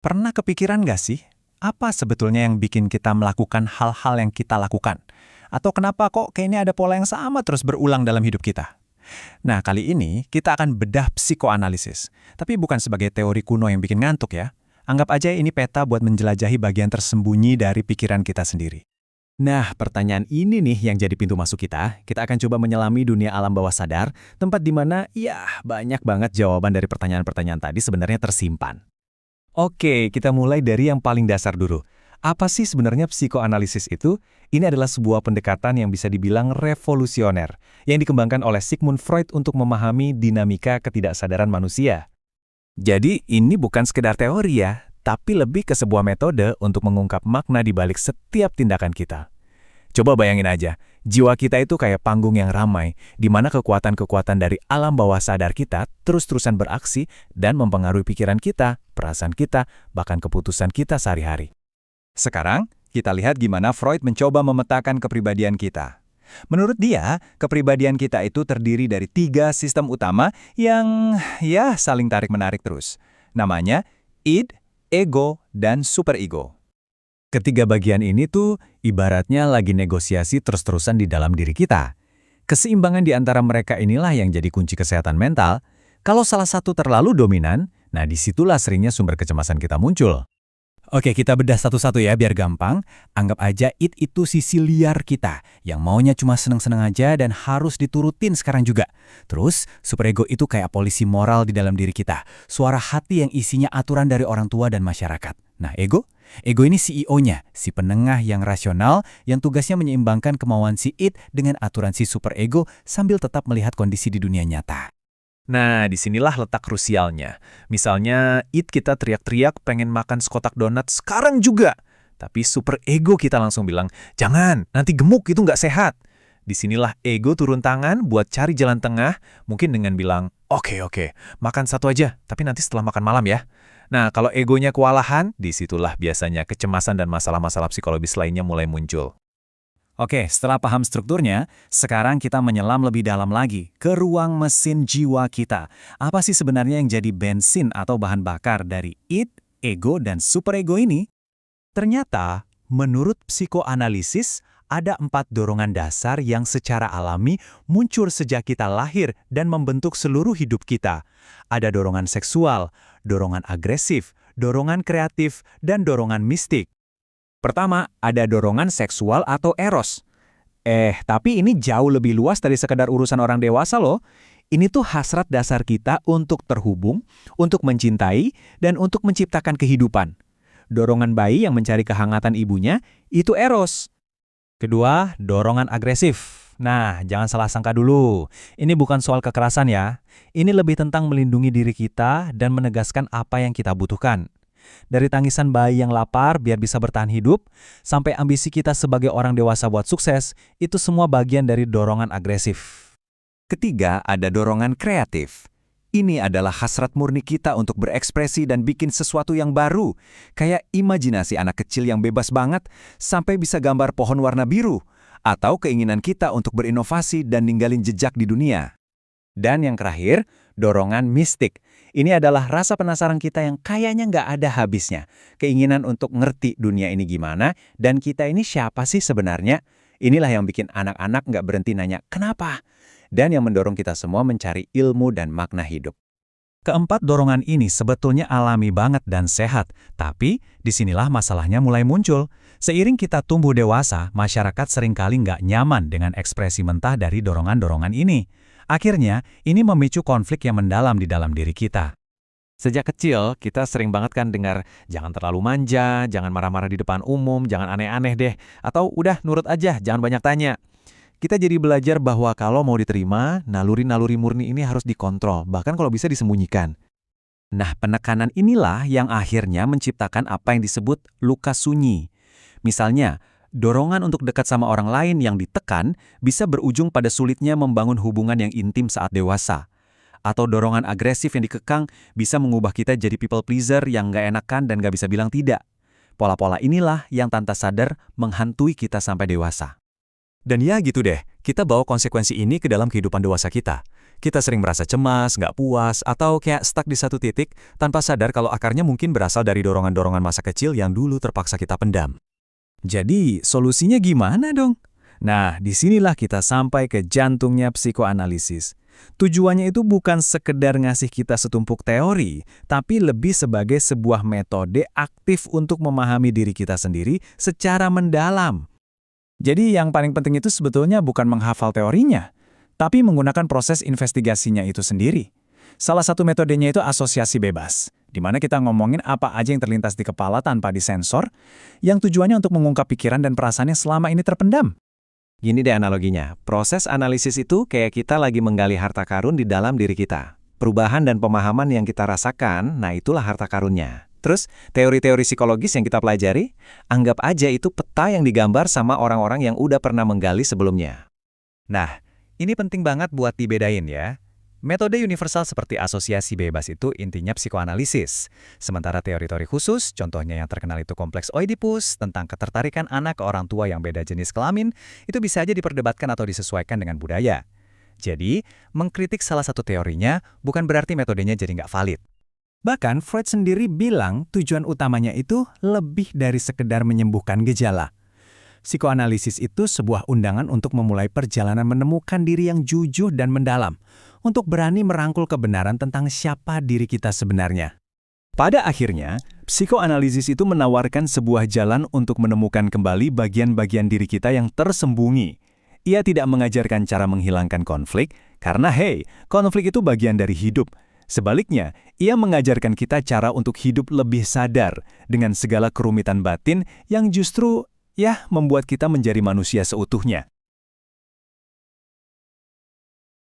Pernah kepikiran nggak sih, apa sebetulnya yang bikin kita melakukan hal-hal yang kita lakukan? Atau kenapa kok kayaknya ada pola yang sama terus berulang dalam hidup kita? Nah, kali ini kita akan bedah psikoanalisis. Tapi bukan sebagai teori kuno yang bikin ngantuk ya. Anggap aja ini peta buat menjelajahi bagian tersembunyi dari pikiran kita sendiri. Nah, pertanyaan ini nih yang jadi pintu masuk kita. Kita akan coba menyelami dunia alam bawah sadar, tempat di mana ya banyak banget jawaban dari pertanyaan-pertanyaan tadi sebenarnya tersimpan. Oke, kita mulai dari yang paling dasar dulu. Apa sih sebenarnya psikoanalisis itu? Ini adalah sebuah pendekatan yang bisa dibilang revolusioner, yang dikembangkan oleh Sigmund Freud untuk memahami dinamika ketidaksadaran manusia. Jadi, ini bukan sekedar teori ya, tapi lebih ke sebuah metode untuk mengungkap makna di balik setiap tindakan kita. Coba bayangin aja, jiwa kita itu kayak panggung yang ramai, di mana kekuatan-kekuatan dari alam bawah sadar kita terus-terusan beraksi dan mempengaruhi pikiran kita, perasaan kita, bahkan keputusan kita sehari-hari. Sekarang, kita lihat gimana Freud mencoba memetakan kepribadian kita. Menurut dia, kepribadian kita itu terdiri dari 3 sistem utama yang saling tarik-menarik terus. Namanya id, ego, dan superego. Ketiga bagian ini tuh ibaratnya lagi negosiasi terus-terusan di dalam diri kita. Keseimbangan di antara mereka inilah yang jadi kunci kesehatan mental. Kalau salah satu terlalu dominan, nah disitulah seringnya sumber kecemasan kita muncul. Oke, kita bedah satu-satu ya biar gampang. Anggap aja id itu sisi liar kita, yang maunya cuma seneng-seneng aja dan harus diturutin sekarang juga. Terus, superego itu kayak polisi moral di dalam diri kita. Suara hati yang isinya aturan dari orang tua dan masyarakat. Nah, ego? Ego ini CEO-nya, si penengah yang rasional, yang tugasnya menyeimbangkan kemauan si id dengan aturan si superego sambil tetap melihat kondisi di dunia nyata. Nah, disinilah letak krusialnya. Misalnya, id kita teriak-teriak pengen makan sekotak donat sekarang juga. Tapi super ego kita langsung bilang, jangan, nanti gemuk itu nggak sehat. Disinilah ego turun tangan buat cari jalan tengah, mungkin dengan bilang, oke, makan satu aja, tapi nanti setelah makan malam ya. Nah, kalau egonya kewalahan, disitulah biasanya kecemasan dan masalah-masalah psikologis lainnya mulai muncul. Oke, setelah paham strukturnya, sekarang kita menyelam lebih dalam lagi ke ruang mesin jiwa kita. Apa sih sebenarnya yang jadi bensin atau bahan bakar dari id, ego, dan superego ini? Ternyata, menurut psikoanalisis, ada 4 dorongan dasar yang secara alami muncul sejak kita lahir dan membentuk seluruh hidup kita. Ada dorongan seksual, dorongan agresif, dorongan kreatif, dan dorongan mistik. Pertama, ada dorongan seksual atau eros. Tapi ini jauh lebih luas dari sekadar urusan orang dewasa loh. Ini tuh hasrat dasar kita untuk terhubung, untuk mencintai, dan untuk menciptakan kehidupan. Dorongan bayi yang mencari kehangatan ibunya, itu eros. Kedua, dorongan agresif. Nah, jangan salah sangka dulu. Ini bukan soal kekerasan ya. Ini lebih tentang melindungi diri kita dan menegaskan apa yang kita butuhkan. Dari tangisan bayi yang lapar biar bisa bertahan hidup, sampai ambisi kita sebagai orang dewasa buat sukses, itu semua bagian dari dorongan agresif. Ketiga, ada dorongan kreatif. Ini adalah hasrat murni kita untuk berekspresi dan bikin sesuatu yang baru. Kayak imajinasi anak kecil yang bebas banget, sampai bisa gambar pohon warna biru. Atau keinginan kita untuk berinovasi dan ninggalin jejak di dunia. Dan yang terakhir, dorongan mistik. Ini adalah rasa penasaran kita yang kayaknya nggak ada habisnya. Keinginan untuk ngerti dunia ini gimana, dan kita ini siapa sih sebenarnya? Inilah yang bikin anak-anak nggak berhenti nanya, kenapa? Dan yang mendorong kita semua mencari ilmu dan makna hidup. Keempat dorongan ini sebetulnya alami banget dan sehat, tapi disinilah masalahnya mulai muncul. Seiring kita tumbuh dewasa, masyarakat seringkali nggak nyaman dengan ekspresi mentah dari dorongan-dorongan ini. Akhirnya, ini memicu konflik yang mendalam di dalam diri kita. Sejak kecil, kita sering banget kan dengar, jangan terlalu manja, jangan marah-marah di depan umum, jangan aneh-aneh deh, atau udah nurut aja, jangan banyak tanya. Kita jadi belajar bahwa kalau mau diterima, naluri-naluri murni ini harus dikontrol, bahkan kalau bisa disembunyikan. Nah, penekanan inilah yang akhirnya menciptakan apa yang disebut luka sunyi. Misalnya, dorongan untuk dekat sama orang lain yang ditekan bisa berujung pada sulitnya membangun hubungan yang intim saat dewasa. Atau dorongan agresif yang dikekang bisa mengubah kita jadi people pleaser yang nggak enakan dan nggak bisa bilang tidak. Pola-pola inilah yang tanpa sadar menghantui kita sampai dewasa. Dan ya gitu deh, kita bawa konsekuensi ini ke dalam kehidupan dewasa kita. Kita sering merasa cemas, nggak puas, atau kayak stuck di satu titik tanpa sadar kalau akarnya mungkin berasal dari dorongan-dorongan masa kecil yang dulu terpaksa kita pendam. Jadi, solusinya gimana dong? Nah, disinilah kita sampai ke jantungnya psikoanalisis. Tujuannya itu bukan sekedar ngasih kita setumpuk teori, tapi lebih sebagai sebuah metode aktif untuk memahami diri kita sendiri secara mendalam. Jadi yang paling penting itu sebetulnya bukan menghafal teorinya, tapi menggunakan proses investigasinya itu sendiri. Salah satu metodenya itu asosiasi bebas, di mana kita ngomongin apa aja yang terlintas di kepala tanpa disensor, yang tujuannya untuk mengungkap pikiran dan perasaan yang selama ini terpendam. Gini deh analoginya, proses analisis itu kayak kita lagi menggali harta karun di dalam diri kita. Perubahan dan pemahaman yang kita rasakan, nah itulah harta karunnya. Terus, teori-teori psikologis yang kita pelajari, anggap aja itu peta yang digambar sama orang-orang yang udah pernah menggali sebelumnya. Nah, ini penting banget buat dibedain ya. Metode universal seperti asosiasi bebas itu intinya psikoanalisis. Sementara teori-teori khusus, contohnya yang terkenal itu kompleks Oedipus, tentang ketertarikan anak ke orang tua yang beda jenis kelamin, itu bisa aja diperdebatkan atau disesuaikan dengan budaya. Jadi, mengkritik salah satu teorinya bukan berarti metodenya jadi nggak valid. Bahkan Freud sendiri bilang tujuan utamanya itu lebih dari sekedar menyembuhkan gejala. Psikoanalisis itu sebuah undangan untuk memulai perjalanan menemukan diri yang jujur dan mendalam, untuk berani merangkul kebenaran tentang siapa diri kita sebenarnya. Pada akhirnya, psikoanalisis itu menawarkan sebuah jalan untuk menemukan kembali bagian-bagian diri kita yang tersembunyi. Ia tidak mengajarkan cara menghilangkan konflik, karena konflik itu bagian dari hidup. Sebaliknya, ia mengajarkan kita cara untuk hidup lebih sadar dengan segala kerumitan batin yang justru membuat kita menjadi manusia seutuhnya.